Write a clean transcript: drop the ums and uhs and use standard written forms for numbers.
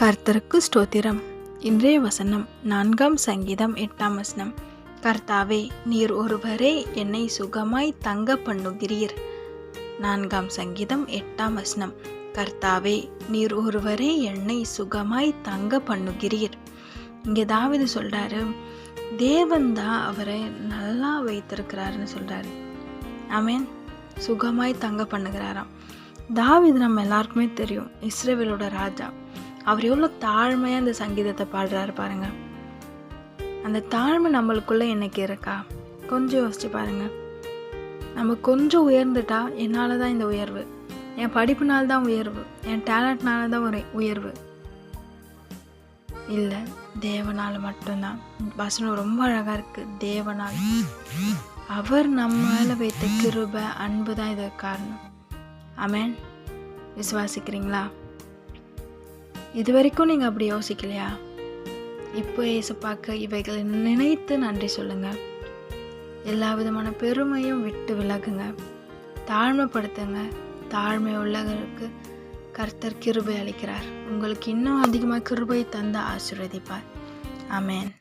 கர்த்தருக்கு ஸ்தோத்திரம். இன்றைய வசனம் 4 சங்கீதம் 8 கர்த்தாவே, நீர் ஒருவரே என்னை சுகமாய் தங்க பண்ணுகிறீர். 4 சங்கீதம் 8 கர்த்தாவே, நீர் ஒருவரே என்னை சுகமாய் தங்க பண்ணுகிறீர். இங்கே தாவீது சொல்றாரு, தேவன் தான் அவரை நல்லா வைத்திருக்கிறாருன்னு சொல்றாரு. ஆமென். சுகமாய் தங்க பண்ணுகிறாராம். தாவீது நம்ம எல்லாருக்குமே தெரியும், இஸ்ரவேலோட ராஜா. அவர் எவ்வளோ தாழ்மையாக அந்த சங்கீதத்தை பாடுறாரு பாருங்க. அந்த தாழ்மை நம்மளுக்குள்ள என்னைக்கு இருக்கா? கொஞ்சம் யோசிச்சு பாருங்க. நம்ம கொஞ்சம் உயர்ந்துட்டா, என்னால் தான் இந்த உயர்வு, என் படிப்புனால தான் உயர்வு, என் டேலண்ட்னால தான் ஒரு உயர்வு இல்லை, தேவனால் மட்டும்தான். வசனம் ரொம்ப அழகாக இருக்குது. தேவனால், அவர் நம்ம மேலே வைத்த கிருபை, அன்பு தான் இதற்கு காரணம். ஆமென். விசுவாசிக்கிறீங்களா? இது வரைக்கும் நீங்கள் அப்படி யோசிக்கலையா? இப்போ ஏசப்பாக்க இவைகளை நினைத்து நன்றி சொல்லுங்க. எல்லா விதமான பெருமையும் விட்டு விலகுங்க, தாழ்மைப்படுத்துங்க. தாழ்மை உள்ளவர்களுக்கு கர்த்தர் கிருபை அளிக்கிறார். உங்களுக்கு இன்னும் அதிகமாக கிருபை தந்து ஆசீர்வதிப்பார். ஆமென்.